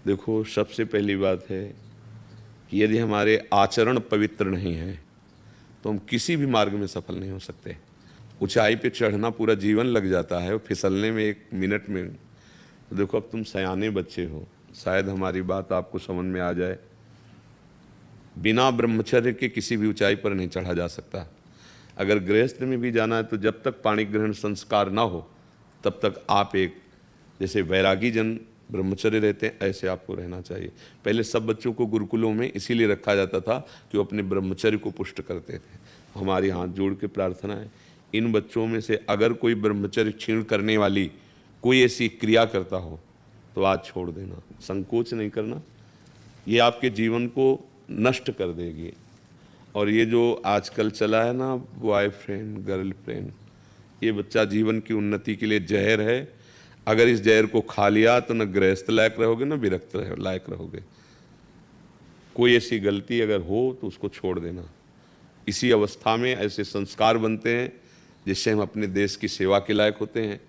देखो, सबसे पहली बात है कि यदि हमारे आचरण पवित्र नहीं है तो हम किसी भी मार्ग में सफल नहीं हो सकते। ऊंचाई पे चढ़ना पूरा जीवन लग जाता है और फिसलने में 1 मिनट में। तो देखो, अब तुम सयाने बच्चे हो, शायद हमारी बात आपको समझ में आ जाए। बिना ब्रह्मचर्य के किसी भी ऊंचाई पर नहीं चढ़ा जा सकता। अगर गृहस्थ में भी जाना है तो जब तक पाणी ग्रहण संस्कार ना हो तब तक आप एक जैसे वैरागी जन ब्रह्मचर्य रहते हैं ऐसे आपको रहना चाहिए। पहले सब बच्चों को गुरुकुलों में इसीलिए रखा जाता था कि वो अपने ब्रह्मचर्य को पुष्ट करते थे। हमारी हाथ जोड़ के प्रार्थना है, इन बच्चों में से अगर कोई ब्रह्मचर्य क्षीण करने वाली कोई ऐसी क्रिया करता हो तो आज छोड़ देना, संकोच नहीं करना। ये आपके जीवन को नष्ट कर देगी। और ये जो आजकल चला है ना, बॉयफ्रेंड गर्लफ्रेंड, ये बच्चा जीवन की उन्नति के लिए जहर है। अगर इस जहर को खा लिया तो न गृहस्थ लायक रहोगे न विरक्त लायक रहोगे। कोई ऐसी गलती अगर हो तो उसको छोड़ देना। इसी अवस्था में ऐसे संस्कार बनते हैं जिससे हम अपने देश की सेवा के लायक होते हैं,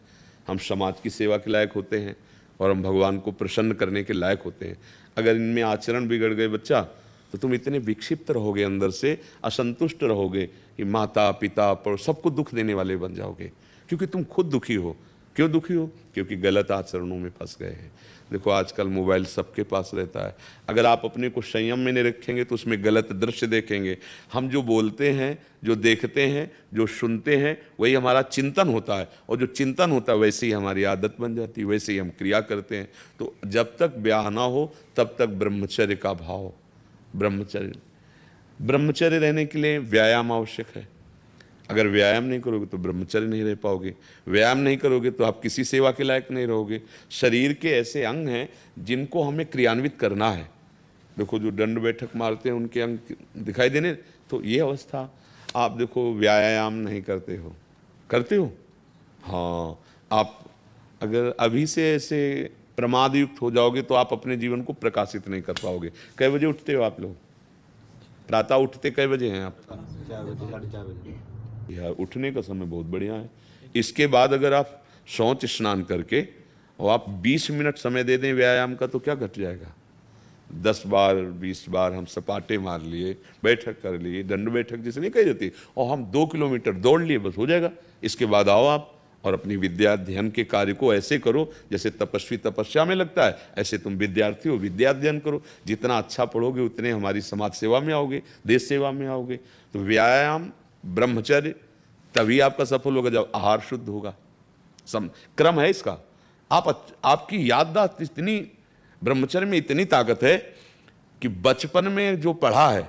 हम समाज की सेवा के लायक होते हैं और हम भगवान को प्रसन्न करने के लायक होते हैं। अगर इनमें आचरण बिगड़ गए बच्चा तो तुम इतने विक्षिप्त रहोगे, अंदर से असंतुष्ट रहोगे कि माता पिता पर सबको दुख देने वाले बन जाओगे, क्योंकि तुम खुद दुखी हो। क्यों दुखी हो? क्योंकि गलत आचरणों में फंस गए हैं। देखो, आजकल मोबाइल सबके पास रहता है। अगर आप अपने को संयम में नहीं रखेंगे तो उसमें गलत दृश्य देखेंगे। हम जो बोलते हैं, जो देखते हैं, जो सुनते हैं, वही हमारा चिंतन होता है, और जो चिंतन होता है वैसे ही हमारी आदत बन जाती है, वैसे ही हम क्रिया करते हैं। तो जब तक ब्याह ना हो तब तक ब्रह्मचर्य का भाव, ब्रह्मचर्य रहने के लिए व्यायाम आवश्यक है। अगर व्यायाम नहीं करोगे तो ब्रह्मचर्य नहीं रह पाओगे। व्यायाम नहीं करोगे तो आप किसी सेवा के लायक नहीं रहोगे। शरीर के ऐसे अंग हैं जिनको हमें क्रियान्वित करना है। देखो, जो दंड बैठक मारते हैं उनके अंग दिखाई देने, तो ये अवस्था। आप देखो, व्यायाम नहीं करते हो, करते हो? हाँ, आप अगर अभी से ऐसे प्रमाद युक्त हो जाओगे तो आप अपने जीवन को प्रकाशित नहीं कर पाओगे। कै बजे उठते हो आप लोग? प्रातः उठते कै बजे हैं आप? 4 बजे, 4:30 बजे। यार, उठने का समय बहुत बढ़िया है। इसके बाद अगर आप शौच स्नान करके और आप 20 मिनट समय दे दें व्यायाम का तो क्या घट जाएगा? 10 बार 20 बार हम सपाटे मार लिए, बैठक कर लिए, दंड बैठक जिसे नहीं कही जाती, और हम 2 किलोमीटर दौड़ लिए, बस हो जाएगा। इसके बाद आओ आप और अपनी विद्या अध्ययन के कार्य को ऐसे करो जैसे तपस्वी तपस्या में लगता है, ऐसे तुम विद्यार्थी हो, विद्या अध्ययन करो। जितना अच्छा पढ़ोगे उतने हमारी समाज सेवा में आओगे, देश सेवा में आओगे। तो व्यायाम, ब्रह्मचर्य, तभी आपका सफल होगा जब आहार शुद्ध होगा। क्रम है इसका। आपकी याददाश्त इतनी, ब्रह्मचर्य में इतनी ताकत है कि बचपन में जो पढ़ा है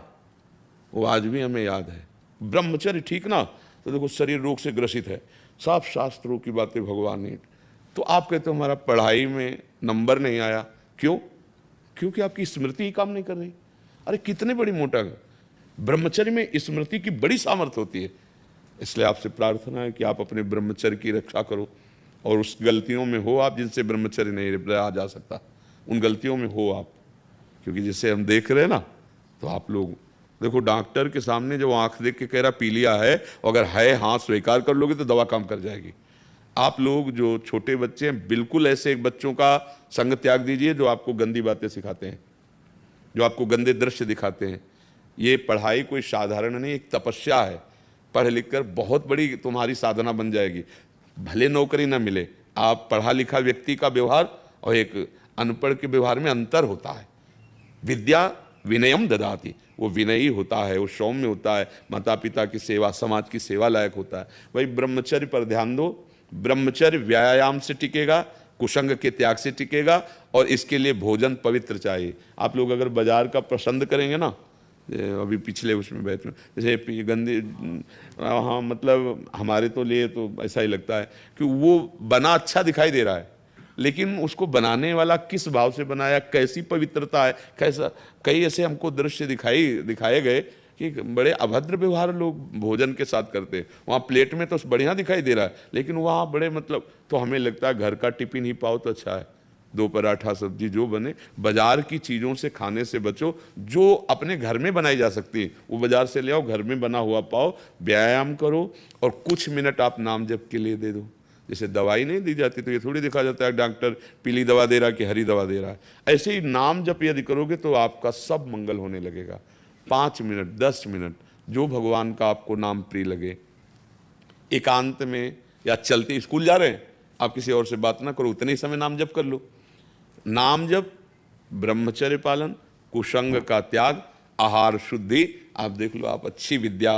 वो आज भी हमें याद है। ब्रह्मचर्य ठीक ना, तो देखो शरीर रोग से ग्रसित है, सब शास्त्रों की बातें भगवान ने, तो आप कहते हो हमारा पढ़ाई में नंबर नहीं आया। क्यों? क्योंकि आपकी स्मृति ही काम नहीं कर रही। अरे कितने बड़ी मोटा, ब्रह्मचर्य में स्मृति की बड़ी सामर्थ्य होती है। इसलिए आपसे प्रार्थना है कि आप अपने ब्रह्मचर्य की रक्षा करो, और उस गलतियों में हो आप जिनसे ब्रह्मचर्य नहीं रहा जा सकता, उन गलतियों में हो आप। क्योंकि जिससे हम देख रहे हैं ना, तो आप लोग देखो, डॉक्टर के सामने जो आंख देख के कह रहा पीलिया है, अगर है हाँ स्वीकार कर लोगे तो दवा काम कर जाएगी। आप लोग जो छोटे बच्चे हैं, बिल्कुल ऐसे एक बच्चों का संग त्याग दीजिए जो आपको गंदी बातें सिखाते हैं, जो आपको गंदे दृश्य दिखाते हैं। ये पढ़ाई कोई साधारण नहीं, एक तपस्या है। पढ़ लिख कर बहुत बड़ी तुम्हारी साधना बन जाएगी। भले नौकरी ना मिले, आप पढ़ा लिखा व्यक्ति का व्यवहार और एक अनपढ़ के व्यवहार में अंतर होता है। विद्या विनयम ददाति, वो विनयी होता है, वो सौम्य होता है, माता पिता की सेवा, समाज की सेवा लायक होता है। वही ब्रह्मचर्य पर ध्यान दो। ब्रह्मचर्य व्यायाम से टिकेगा, कुसंग के त्याग से टिकेगा, और इसके लिए भोजन पवित्र चाहिए। आप लोग अगर बाजार का पसंद करेंगे ना, अभी पिछले उसमें बैठ में जैसे गंदे, हाँ मतलब हमारे तो लिए तो ऐसा ही लगता है कि वो बना अच्छा दिखाई दे रहा है, लेकिन उसको बनाने वाला किस भाव से बनाया, कैसी पवित्रता है, कैसा। कई ऐसे हमको दृश्य दिखाए गए कि बड़े अभद्र व्यवहार लोग भोजन के साथ करते हैं। वहाँ प्लेट में तो बढ़िया दिखाई दे रहा है, लेकिन वहाँ बड़े मतलब, तो हमें लगता है घर का टिफिन ही पाओ तो अच्छा है, 2 पराठा सब्जी जो बने। बाजार की चीज़ों से खाने से बचो, जो अपने घर में बनाई जा सकती है वो बाजार से ले आओ, घर में बना हुआ पाओ। व्यायाम करो और कुछ मिनट आप नाम जप के लिए दे दो। जैसे दवाई नहीं दी जाती तो ये थोड़ी देखा जाता है डॉक्टर पीली दवा दे रहा है कि हरी दवा दे रहा है। ऐसे ही नाम जप यदि करोगे तो आपका सब मंगल होने लगेगा। 5 मिनट 10 मिनट जो भगवान का आपको नाम प्रिय लगे, एकांत में या चलते स्कूल जा रहे हैं आप किसी और से बात ना करो, उतने ही समय नाम जप कर लो। नाम जप, ब्रह्मचर्य पालन, कुसंग का त्याग, आहार शुद्धि, आप देख लो आप अच्छी विद्या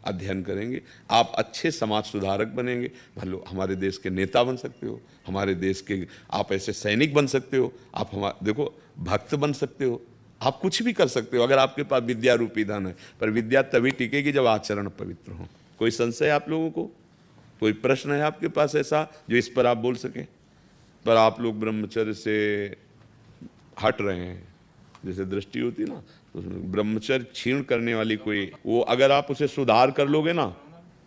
अध्ययन करेंगे, आप अच्छे समाज सुधारक बनेंगे, भलो हमारे देश के नेता बन सकते हो, हमारे देश के आप ऐसे सैनिक बन सकते हो, आप हमारे देखो भक्त बन सकते हो, आप कुछ भी कर सकते हो अगर आपके पास विद्या रूपी धन है। पर विद्या तभी टिकेगी जब आचरण पवित्र हो। कोई संशय आप लोगों को, कोई प्रश्न है आपके पास ऐसा जो इस पर आप बोल सकें? पर आप लोग ब्रह्मचर्य से हट रहे हैं, जैसे दृष्टि होती है ना, तो ब्रह्मचर्य क्षीण करने वाली कोई वो अगर आप उसे सुधार कर लोगे ना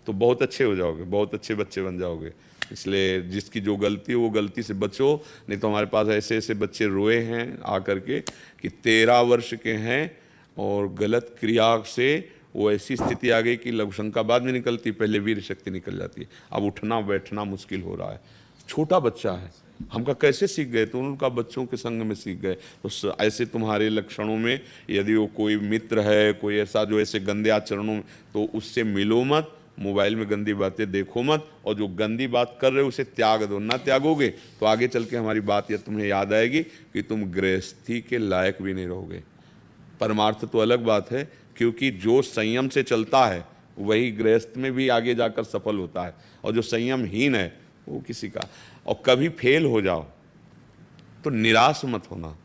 तो बहुत अच्छे हो जाओगे, बहुत अच्छे बच्चे बन जाओगे। इसलिए जिसकी जो गलती है वो गलती से बचो, नहीं तो हमारे पास ऐसे ऐसे बच्चे रोए हैं आकर के कि 13 वर्ष के हैं और गलत क्रिया से वो ऐसी स्थिति आ गई कि लघुशंका बाद में निकलती, पहले वीर शक्ति निकल जाती है। अब उठना बैठना मुश्किल हो रहा है। छोटा बच्चा है, हमका कैसे सीख गए? तो उनका बच्चों के संग में सीख गए। तो ऐसे तुम्हारे लक्षणों में यदि वो कोई मित्र है, कोई ऐसा जो ऐसे गंदे आचरणों में, तो उससे मिलो मत, मोबाइल में गंदी बातें देखो मत, और जो गंदी बात कर रहे हो उसे त्याग दो। ना त्यागोगे तो आगे चल के हमारी बात यह तुम्हें याद आएगी कि तुम गृहस्थी के लायक भी नहीं रहोगे। परमार्थ तो अलग बात है, क्योंकि जो संयम से चलता है वही गृहस्थ में भी आगे जाकर सफल होता है, और जो संयमहीन है वो किसी का। और कभी फेल हो जाओ तो निराश मत होना।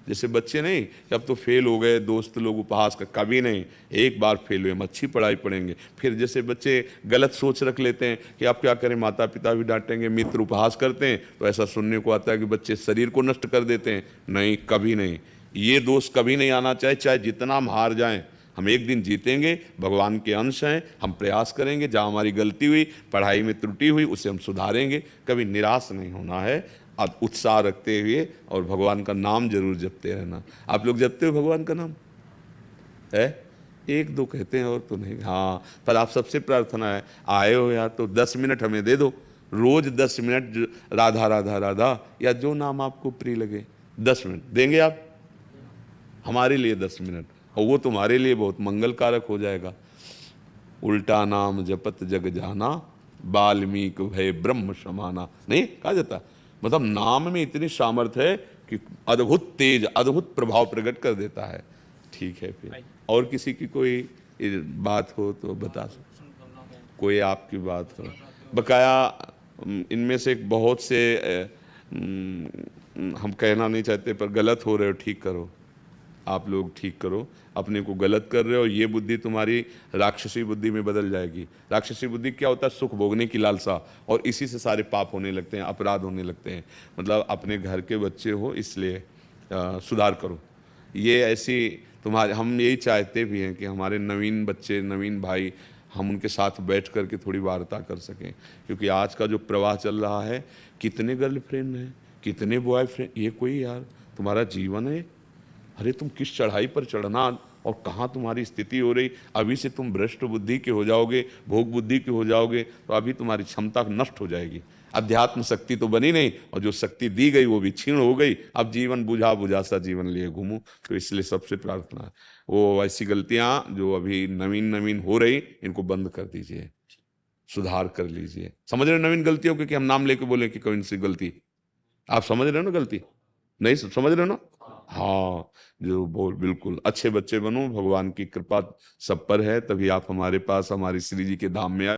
जैसे बच्चे नहीं कि अब तो फेल हो गए, दोस्त लोग उपहास कर, कभी नहीं। एक बार फेल हुए हम अच्छी पढ़ाई पढ़ेंगे। फिर जैसे बच्चे गलत सोच रख लेते हैं कि आप क्या करें, माता पिता भी डांटेंगे, मित्र उपहास करते हैं, तो ऐसा सुनने को आता है कि बच्चे शरीर को नष्ट कर देते हैं। नहीं, कभी नहीं, ये दोष कभी नहीं आना चाहिए। चाहे जितना हम हार जाएं, हम एक दिन जीतेंगे, भगवान के अंश हैं, हम प्रयास करेंगे, जहाँ हमारी गलती हुई, पढ़ाई में त्रुटि हुई, उसे हम सुधारेंगे। कभी निराश नहीं होना है, आप उत्साह रखते हुए और भगवान का नाम जरूर जपते रहना। आप लोग जपते हो भगवान का नाम? है, एक दो कहते हैं और तो नहीं। हाँ, पर आप सबसे प्रार्थना है, आए हो यार तो 10 मिनट हमें दे दो, रोज 10 मिनट राधा राधा राधा या जो नाम आपको प्रिय लगे 10 मिनट देंगे आप हमारे लिए 10 मिनट, और वो तुम्हारे लिए बहुत मंगल कारक हो जाएगा। उल्टा नाम जपत जग जाना, वाल्मीकि भय ब्रह्म समाना, नहीं कहा जाता? मतलब नाम में इतनी सामर्थ्य है कि अद्भुत तेज, अद्भुत प्रभाव प्रकट कर देता है। ठीक है, फिर और किसी की कोई बात हो तो बता सकते, कोई आपकी बात हो बकाया। इनमें से बहुत से हम कहना नहीं चाहते, पर गलत हो रहे हो, ठीक करो। आप लोग ठीक करो, अपने को गलत कर रहे हो, ये बुद्धि तुम्हारी राक्षसी बुद्धि में बदल जाएगी। राक्षसी बुद्धि क्या होता है? सुख भोगने की लालसा, और इसी से सारे पाप होने लगते हैं, अपराध होने लगते हैं। मतलब अपने घर के बच्चे हो, इसलिए सुधार करो। ये ऐसी तुम्हारे, हम यही चाहते भी हैं कि हमारे नवीन बच्चे, नवीन भाई, हम उनके साथ बैठ कर के थोड़ी वार्ता कर सकें। क्योंकि आज का जो प्रवाह चल रहा है, कितने गर्लफ्रेंड हैं, कितने बॉयफ्रेंड, ये कोई यार तुम्हारा जीवन है? अरे तुम किस चढ़ाई पर चढ़ना और कहाँ तुम्हारी स्थिति हो रही। अभी से तुम भ्रष्ट बुद्धि के हो जाओगे, भोग बुद्धि के हो जाओगे, तो अभी तुम्हारी क्षमता नष्ट हो जाएगी। अध्यात्म शक्ति तो बनी नहीं, और जो शक्ति दी गई वो भी क्षीण हो गई। अब जीवन बुझा बुझा सा जीवन लिए घूमो। तो इसलिए सबसे प्रार्थना है, वो ऐसी गलतियां जो अभी नवीन नवीन हो रही, इनको बंद कर दीजिए, सुधार कर लीजिए। समझ रहे हो नवीन गलतियों के, कि हम नाम लेके बोले कि कौन सी गलती? आप समझ रहे हो ना गलती? नहीं समझ रहे हो ना? हाँ, जो बोल, बिल्कुल अच्छे बच्चे बनो, भगवान की कृपा सब पर है, तभी आप हमारे पास, हमारी श्री जी के धाम में आए।